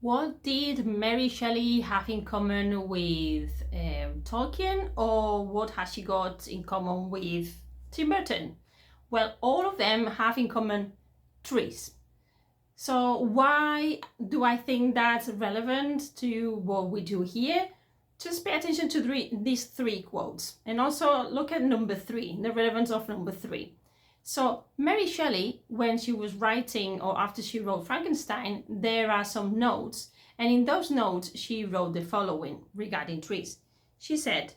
What did Mary Shelley have in common with Tolkien, or what has she got in common with Tim Burton? Well, all of them have in common trees. So why do I think that's relevant to what we do here? Just pay attention to these three quotes, and also look at number 3, the relevance of number 3. So Mary Shelley, when she was writing, or after she wrote Frankenstein, there are some notes, and in those notes she wrote the following regarding trees. She said,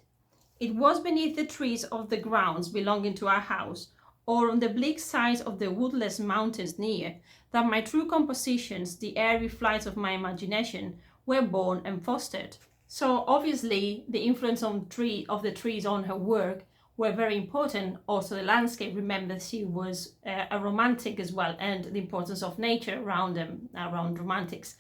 "It was beneath the trees of the grounds belonging to our house, or on the bleak sides of the woodless mountains near, that my true compositions, the airy flights of my imagination, were born and fostered." So obviously the influence of the trees on her work were very important. Also the landscape. Remember, she was a romantic as well, and the importance of nature around them, around romantics.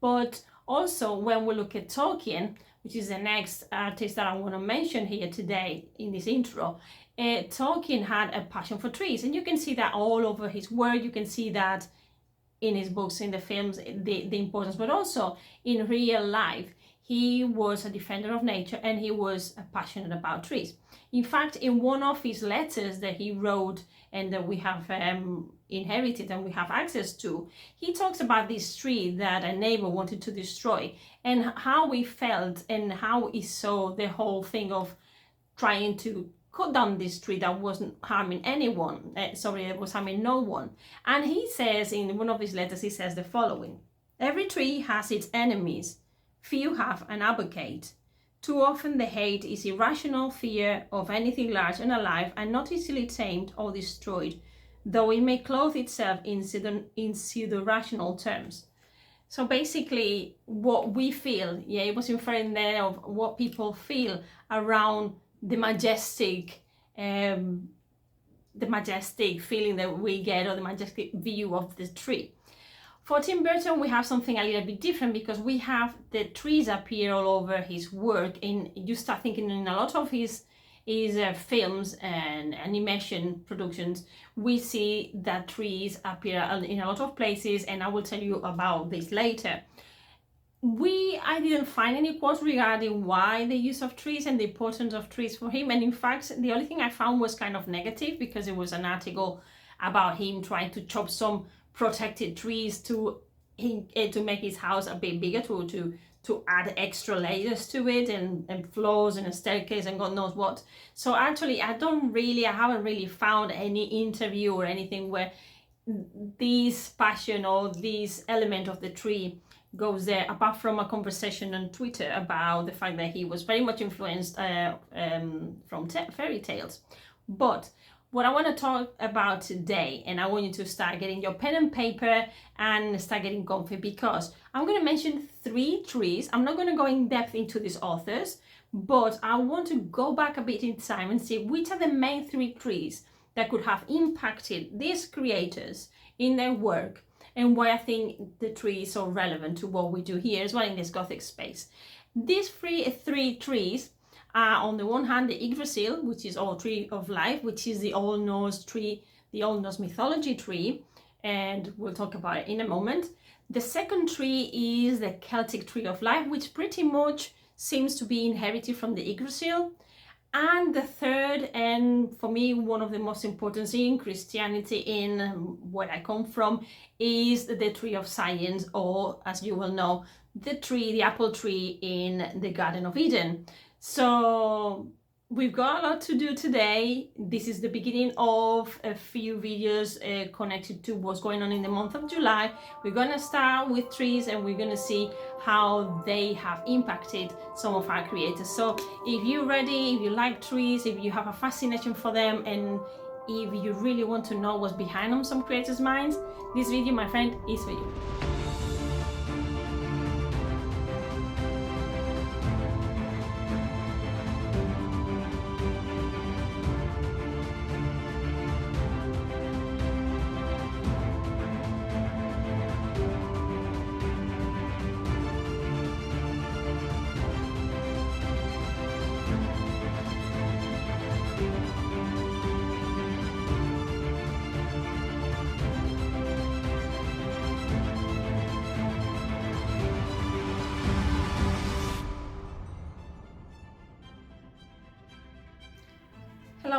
But also when we look at Tolkien, which is the next artist that I want to mention here today in this intro, Tolkien had a passion for trees, and you can see that all over his work. You can see that in his books, in the films, the importance, but also in real life. He was a defender of nature, and he was passionate about trees. In fact, in one of his letters that he wrote and that we have inherited and we have access to, he talks about this tree that a neighbor wanted to destroy, and how he felt and how he saw the whole thing of trying to cut down this tree that wasn't harming anyone, it was harming no one. And he says in one of his letters, he says the following: "Every tree has its enemies. Few have an advocate. Too often the hate is irrational fear of anything large and alive, and not easily tamed or destroyed, though it may clothe itself in pseudo-rational terms." So basically what we feel, it was inferring there of what people feel around the majestic feeling that we get, or the majestic view of the tree. For Tim Burton, we have something a little bit different, because we have the trees appear all over his work, and you start thinking in a lot of his films and animation productions, we see that trees appear in a lot of places, and I will tell you about this later. I didn't find any quotes regarding why the use of trees and the importance of trees for him, and in fact the only thing I found was kind of negative, because it was an article about him trying to chop some protected trees to make his house a bit bigger, to add extra layers to it, and floors and a staircase and God knows what. So actually I haven't really found any interview or anything where this passion or this element of the tree goes there, apart from a conversation on Twitter about the fact that he was very much influenced from fairy tales. But what I want to talk about today, and I want you to start getting your pen and paper and start getting comfy, because I'm going to mention 3 trees. I'm not going to go in depth into these authors, but I want to go back a bit in time and see which are the main 3 trees that could have impacted these creators in their work, and why I think the tree is so relevant to what we do here as well in this Gothic space. These 3 trees are, on the one hand, the Yggdrasil, which is our tree of life, which is the Old Norse tree, the Old Norse mythology tree, and we'll talk about it in a moment. The second tree is the Celtic tree of life, which pretty much seems to be inherited from the Yggdrasil. And the third, and for me one of the most important in Christianity, in where I come from, is the tree of science, or as you will know, the apple tree in the Garden of Eden. So we've got a lot to do today. This is the beginning of a few videos connected to what's going on in the month of July. We're going to start with trees, and we're going to see how they have impacted some of our creators. So if you're ready, if you like trees, if you have a fascination for them, and if you really want to know what's behind on some creators' minds, this video, my friend, is for you.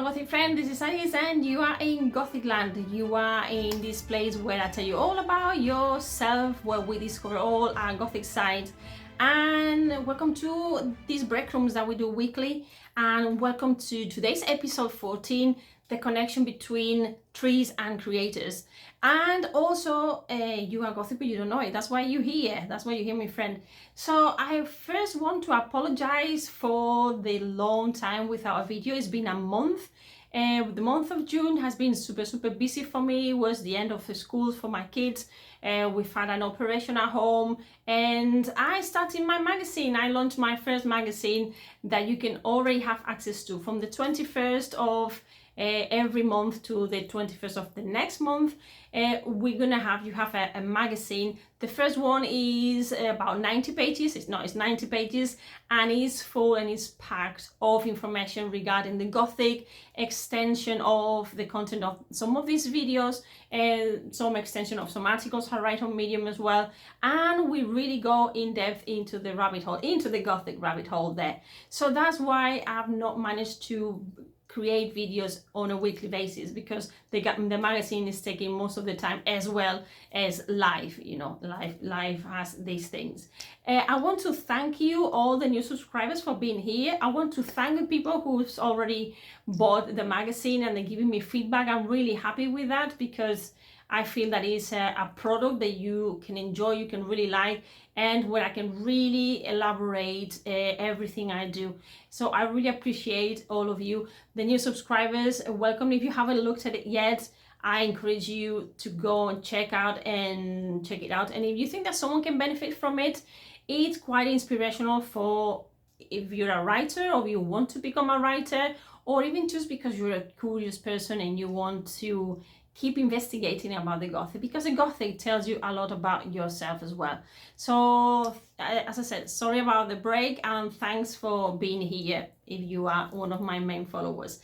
Hello Gothic friend, this is Alice and you are in Gothic Land. You are in this place where I tell you all about yourself, where we discover all our Gothic sides. And welcome to these breadcrumbs that we do weekly, and welcome to today's episode 14, the connection between trees and creators. And also you are Gothic but you don't know it. That's why you're here. That's why you're here, my friend. So I first want to apologize for the long time without a video. It's been a month. The month of June has been super busy for me. It was the end of the schools for my kids. We've had an operation at home and I started my magazine. I launched my first magazine that you can already have access to from the 21st of every month to the 21st of the next month. We're gonna have a magazine. The first one is about 90 pages. It's 90 pages, and it's full and it's packed of information regarding the Gothic, extension of the content of some of these videos, and some extension of some articles I write on Medium as well. And we really go in depth into the rabbit hole, into the Gothic rabbit hole there. So that's why I've not managed to create videos on a weekly basis, because the magazine is taking most of the time, as well as live. You know, live has these things. I want to thank you, all the new subscribers, for being here. I want to thank the people who's already bought the magazine and they're giving me feedback. I'm really happy with that, because I feel that it's a product that you can enjoy, you can really like, and where I can really elaborate everything I do. So I really appreciate all of you. The new subscribers, welcome. If you haven't looked at it yet, I encourage you to go and check it out. And if you think that someone can benefit from it, it's quite inspirational for if you're a writer or you want to become a writer, or even just because you're a curious person and you want to keep investigating about the Gothic, because the Gothic tells you a lot about yourself as well. So as I said, sorry about the break, and thanks for being here if you are one of my main followers.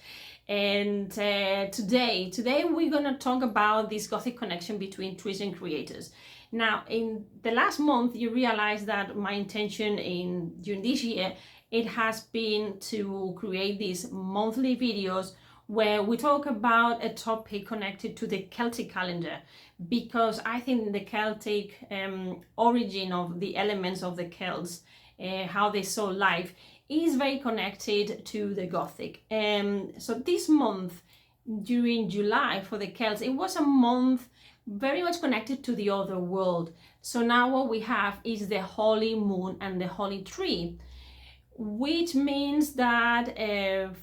And today we're gonna talk about this Gothic connection between trees and creators. Now, in the last month, you realize that my intention during this year, it has been to create these monthly videos where we talk about a topic connected to the Celtic calendar, because I think the Celtic origin of the elements of the Celts, how they saw life, is very connected to the Gothic. So this month, during July for the Celts, it was a month very much connected to the other world. So now what we have is the holy moon and the holy tree, which means that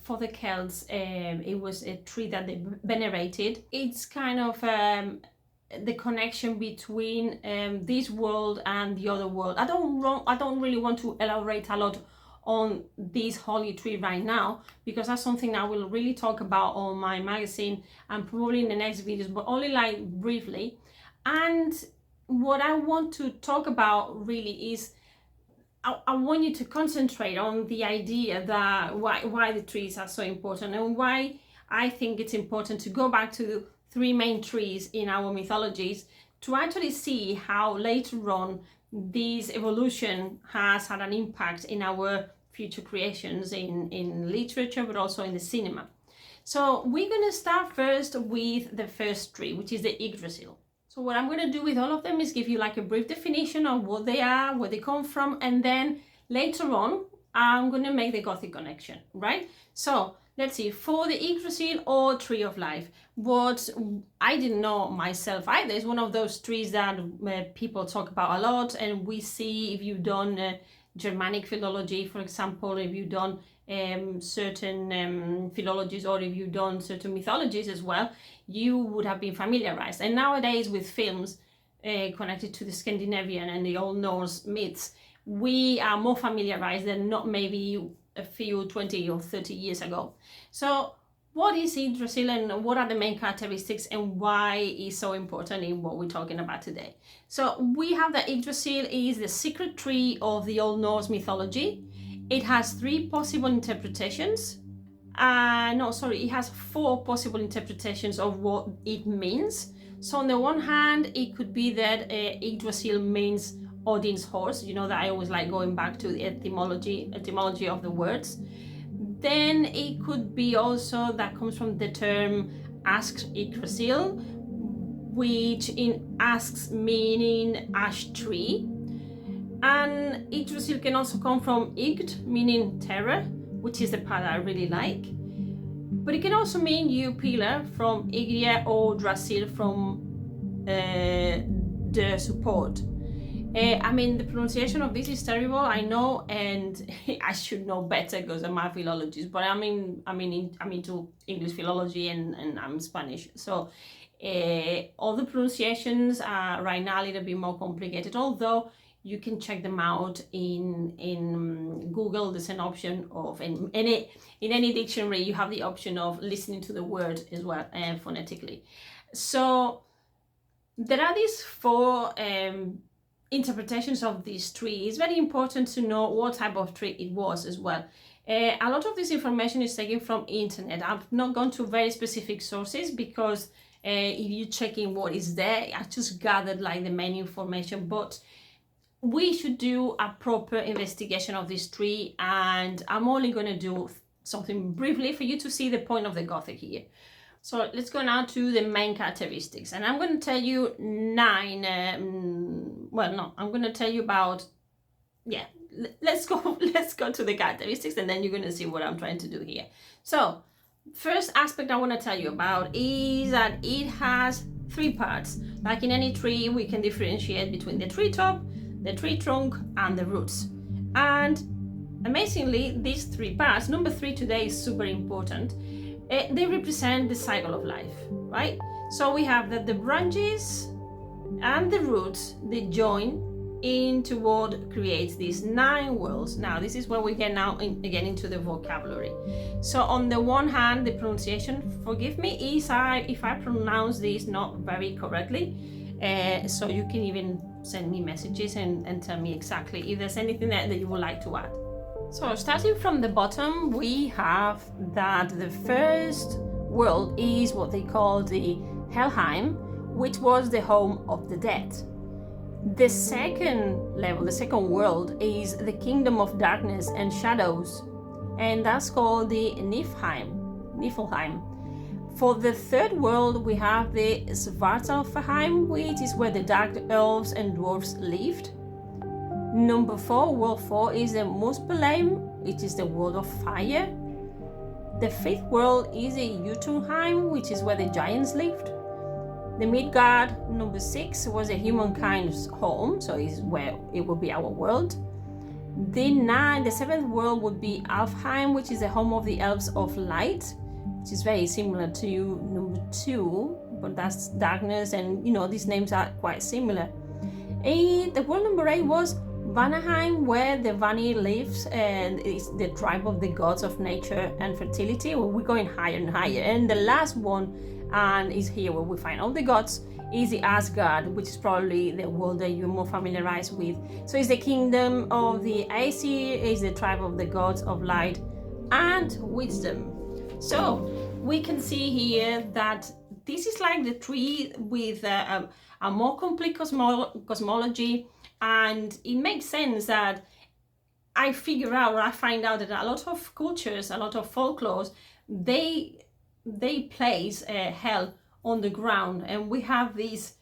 for the Celts, it was a tree that they venerated. It's kind of the connection between this world and the other world. I don't really want to elaborate a lot on this holy tree right now, because that's something I will really talk about on my magazine and probably in the next videos, but only like briefly. And what I want to talk about really is I want you to concentrate on the idea that why the trees are so important, and why I think it's important to go back to the three main trees in our mythologies to actually see how later on this evolution has had an impact in our future creations in literature, but also in the cinema. So we're going to start first with the first tree, which is the Yggdrasil. So what I'm going to do with all of them is give you like a brief definition of what they are, where they come from, and then later on I'm going to make the Gothic connection, right? So let's see, for the Yggdrasil, or Tree of Life, what I didn't know myself either, is one of those trees that people talk about a lot, and we see if you've done Germanic philology, for example, if you've done certain philologies, or if you've done certain mythologies as well, you would have been familiarized. And nowadays with films connected to the Scandinavian and the Old Norse myths, we are more familiarized than not maybe a few 20 or 30 years ago. So what is Yggdrasil, and what are the main characteristics, and why is so important in what we're talking about today? So we have that Yggdrasil is the secret tree of the Old Norse mythology. It has three possible interpretations. It has four possible interpretations of what it means. So on the one hand, it could be that Yggdrasil means Odin's horse. You know that I always like going back to the etymology of the words. Then it could be also that comes from the term ask Yggdrasil, which in asks meaning ash tree. And Yggdrasil can also come from Ygd, meaning terror, which is the part I really like. But it can also mean you pillar from Ygria or Drasil from the support. I mean, the pronunciation of this is terrible, I know, and I should know better because I'm a philologist, but I'm into English philology and I'm Spanish. So all the pronunciations are right now a little bit more complicated, although you can check them out in Google. There's an option of, in any dictionary, you have the option of listening to the word as well, phonetically. So there are these four interpretations of this tree. It's very important to know what type of tree it was as well. A lot of this information is taken from internet. I've not gone to very specific sources because if you're checking what is there, I just gathered like the main information, but we should do a proper investigation of this tree, and I'm only going to do something briefly for you to see the point of the Gothic here. So let's go now to the main characteristics, and I'm going to tell you 9, I'm going to tell you about, let's go to the characteristics, and then you're going to see what I'm trying to do here. So first aspect I want to tell you about is that it has 3 parts. Like in any tree, we can differentiate between the tree top, the tree trunk, and the roots. And amazingly, these 3 parts, number 3 today is super important. They represent the cycle of life, right? So we have that the branches and the roots, they join into what creates these 9 worlds. Now, this is where we get now again into the vocabulary. So on the one hand, the pronunciation, forgive me if I pronounce this not very correctly. So you can even send me messages and tell me exactly if there's anything that you would like to add. So starting from the bottom, we have that the first world is what they call the Helheim, which was the home of the dead. The second level, the second world, is the kingdom of darkness and shadows, and that's called the Niflheim. For the third world, we have the Svartalfheim, which is where the dark elves and dwarves lived. Number 4, world 4, is the Muspelheim, which is the world of fire. The 5th world is the Jotunheim, which is where the giants lived. The Midgard, number 6, was a humankind's home, so is where it will be our world. The 7th world would be Alfheim, which is the home of the elves of light, which is very similar to number 2, but that's darkness, and these names are quite similar. The world number 8 was Vanaheim, where the Vani lives, and it's the tribe of the gods of nature and fertility. Well, we're going higher and higher. And the last one, and is here where we find all the gods, is the Asgard, which is probably the world that you're more familiarized with. So it's the kingdom of the Aesir, is the tribe of the gods of light and wisdom. So we can see here that this is like the tree with a more complete cosmology. And it makes sense that I find out that a lot of cultures, a lot of folklores, they place hell on the ground, and we have this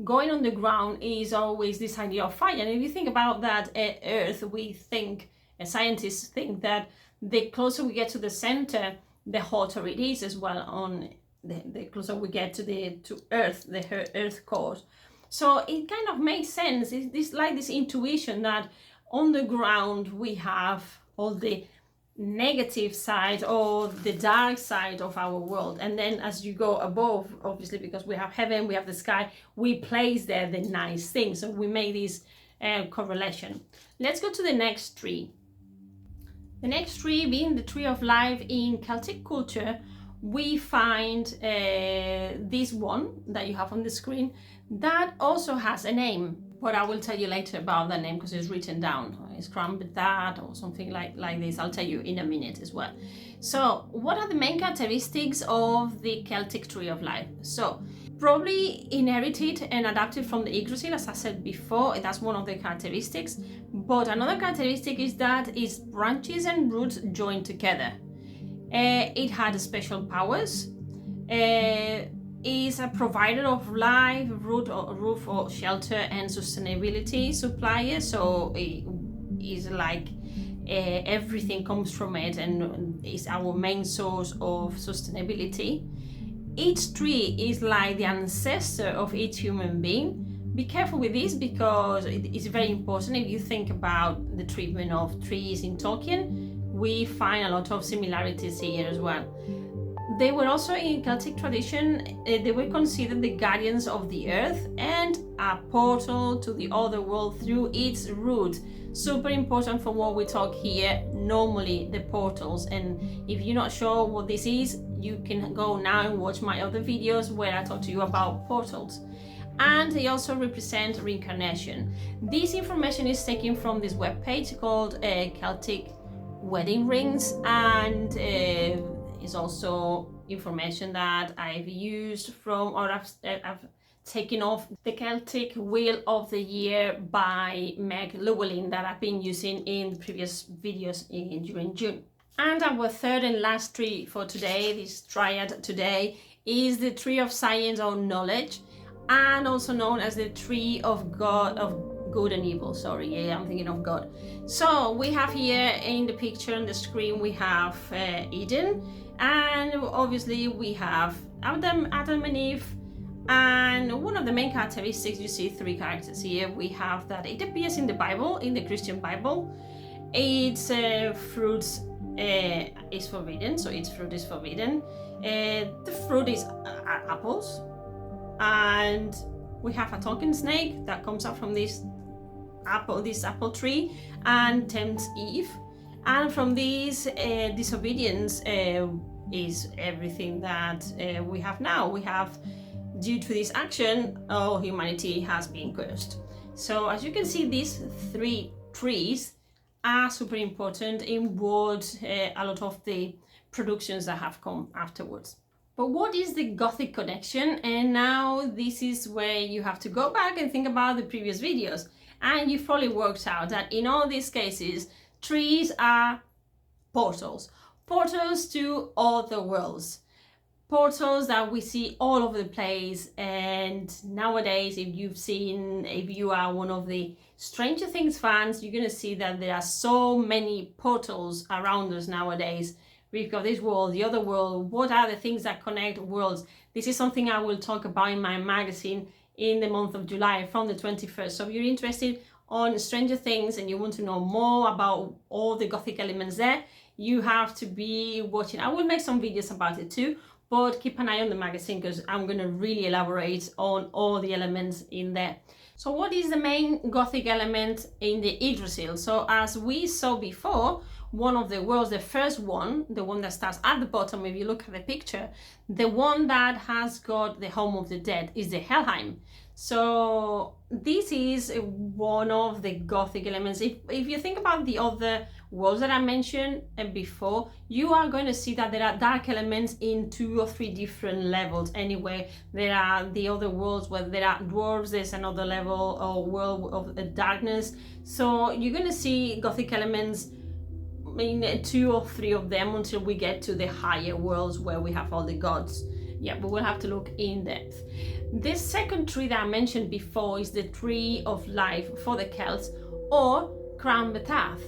going on the ground is always this idea of fire. And if you think about that, Earth, we think, scientists think that the closer we get to the center, the hotter it is as well. On the closer we get to Earth, the Earth core. So it kind of makes sense. It's this intuition that on the ground we have all the negative side or the dark side of our world, and then as you go above, obviously because we have heaven, we have the sky, we place there the nice things. So we make this correlation. Let's go to the next tree. The next tree, being the tree of life in Celtic culture, we find this one that you have on the screen that also has a name, but I will tell you later about that name because it's written down. It's Crann, Bethadh, or something like this. I'll tell you in a minute as well. So what are the main characteristics of the Celtic tree of life? So probably inherited and adapted from the Yggdrasil, as I said before. That's one of the characteristics. But another characteristic is that its branches and roots join together. It had special powers. Is a provider of life, roof or shelter and sustainability supplier. So it is like everything comes from it and is our main source of sustainability. Each tree is like the ancestor of each human being. Be careful with this because it is very important. If you think about the treatment of trees in Tolkien, we find a lot of similarities here as well. They were also, in Celtic tradition, they were considered the guardians of the earth and a portal to the other world through its root. Super important for what we talk here, normally the portals. And if you're not sure what this is, you can go now and watch my other videos where I talk to you about portals. And they also represent reincarnation. This information is taken from this webpage called Celtic Wedding Rings, and is also information that I've used from, or I've taken off the Celtic Wheel of the Year by Meg Llewellyn that I've been using in the previous videos during June. And our third and last tree for today, this triad today, is the tree of science or knowledge, and also known as the tree of God, of good and evil. Sorry, yeah, I'm thinking of God. So we have here in the picture on the screen, we have Eden, and obviously we have Adam and Eve. And one of the main characteristics, you see three characters here. We have that it appears in the Bible, in the Christian Bible. Its fruits is forbidden, so its fruit is forbidden. The fruit is apples, and we have a talking snake that comes up from this apple tree and tempts Eve. And from this disobedience is everything that we have now. We have, due to this action, all humanity has been cursed. So as you can see, these three trees are super important in what a lot of the productions that have come afterwards. But what is the Gothic connection? And now this is where you have to go back and think about the previous videos. And you've probably worked out that in all these cases, trees are portals. Portals to other worlds. Portals that we see all over the place. And nowadays, if you are one of the Stranger Things fans, you're going to see that there are so many portals around us nowadays. We've got this world, the other world. What are the things that connect worlds? This is something I will talk about in my magazine in the month of July from the 21st. So if you're interested on Stranger Things and you want to know more about all the Gothic elements there, you have to be watching. I will make some videos about it too, but keep an eye on the magazine because I'm going to really elaborate on all the elements in there. So what is the main Gothic element in the Yggdrasil? So as we saw before, one of the worlds, the first one, the one that starts at the bottom, if you look at the picture, the one that has got the home of the dead is the Helheim. So this is one of the Gothic elements. If you think about the other worlds that I mentioned before, you are going to see that there are dark elements in 2 or 3 different levels. Anyway, there are the other worlds where there are dwarves, there's another level or world of darkness. So you're going to see Gothic elements in 2 or 3 of them until we get to the higher worlds where we have all the gods. Yeah, but we'll have to look in depth. This second tree that I mentioned before is the tree of life for the Celts, or Crann Bethadh.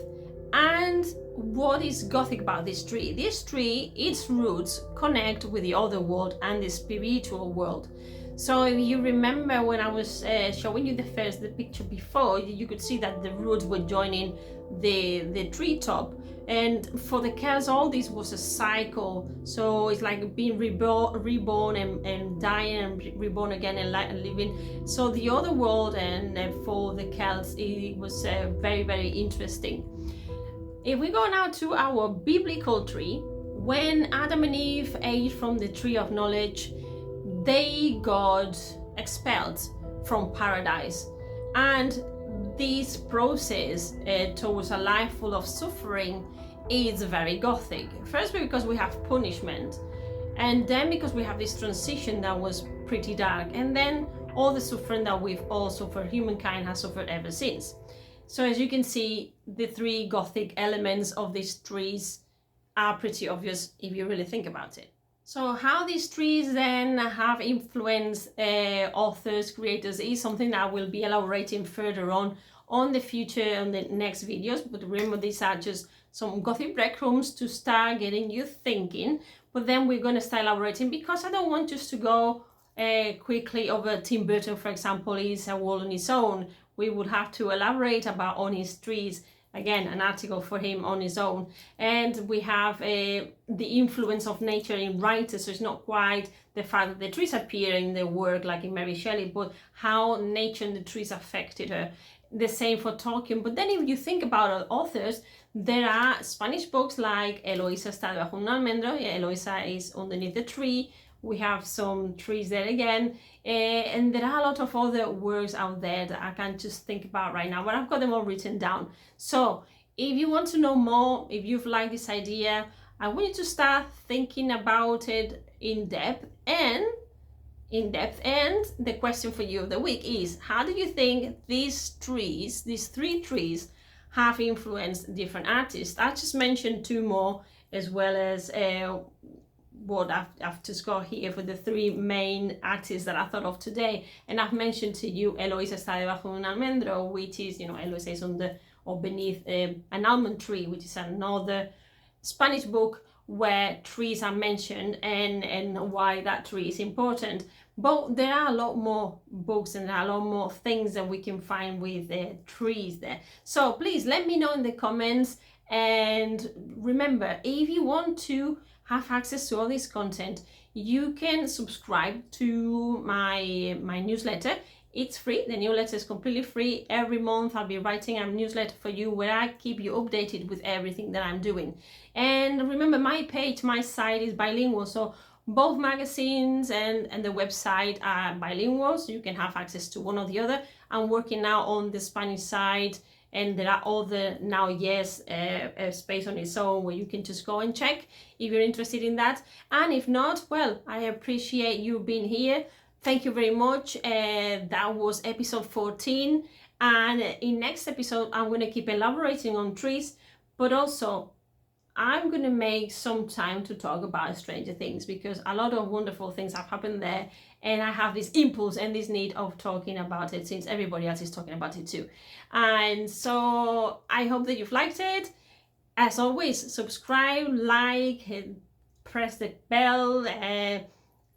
And what is Gothic about this tree? This tree, its roots connect with the other world and the spiritual world. So if you remember when I was showing you the picture before, you could see that the roots were joining the treetop. And for the Celts, all this was a cycle. So it's like being reborn and dying and reborn again and living. So the other world, and for the Celts, it was very, very interesting. If we go now to our biblical tree, when Adam and Eve ate from the tree of knowledge, they got expelled from paradise. And this process towards a life full of suffering is very Gothic. First because we have punishment, and then because we have this transition that was pretty dark, and then all the suffering that we've all suffered, humankind has suffered ever since. So as you can see, the 3 Gothic elements of these trees are pretty obvious if you really think about it. So how these trees then have influenced authors, creators, is something I will be elaborating further on the future, on the next videos. But remember, these are just some Gothic breadcrumbs to start getting you thinking. But then we're going to start elaborating, because I don't want just to go quickly over Tim Burton, for example, is a world on its own. We would have to elaborate about on his trees. Again, an article for him on his own. And we have the influence of nature in writers, so it's not quite the fact that the trees appear in the work like in Mary Shelley, but how nature and the trees affected her. The same for Tolkien. But then if you think about authors, there are Spanish books like Eloisa está debajo un almendro. Eloisa is underneath the tree. We have some trees there again, and there are a lot of other works out there that I can't just think about right now, but I've got them all written down. So if you want to know more, if you've liked this idea, I want you to start thinking about it in depth. And the question for you of the week is, how do you think these trees, these 3 trees, have influenced different artists? I just mentioned 2 more, as well as what I've just got here for the 3 main artists that I thought of today. And I've mentioned to you Eloisa está debajo un almendro, which is, Eloisa is under or beneath an almond tree, which is another Spanish book where trees are mentioned and why that tree is important. But there are a lot more books and there are a lot more things that we can find with trees there. So please let me know in the comments. And remember, if you want to have access to all this content, you can subscribe to my newsletter. It's free. The newsletter is completely free. Every month I'll be writing a newsletter for you where I keep you updated with everything that I'm doing. And remember, my page, my site is bilingual, so both magazines and the website are bilingual, so you can have access to one or the other. I'm working now on the Spanish side, and there are other now, space on its own where you can just go and check if you're interested in that. And if not, well, I appreciate you being here. Thank you very much. That was episode 14. And in next episode, I'm going to keep elaborating on trees, but also I'm going to make some time to talk about Stranger Things, because a lot of wonderful things have happened there. And I have this impulse and this need of talking about it, since everybody else is talking about it too. And so I hope that you've liked it. As always, subscribe, like, press the bell,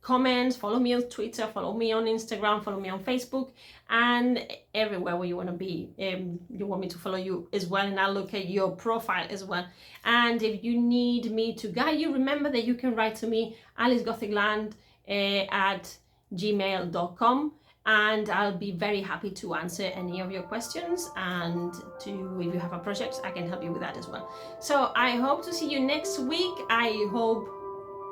comment, follow me on Twitter, follow me on Instagram, follow me on Facebook, and everywhere where you want to be. You want me to follow you as well, and I'll look at your profile as well. And if you need me to guide you, remember that you can write to me, AliceGothicLand at gmail.com, and I'll be very happy to answer any of your questions, and if you have a project, I can help you with that as well. So I hope to see you next week. I hope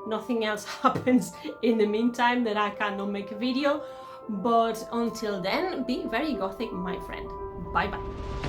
nothing else happens in the meantime that I cannot make a video, but until then, be very Gothic, my friend. Bye bye.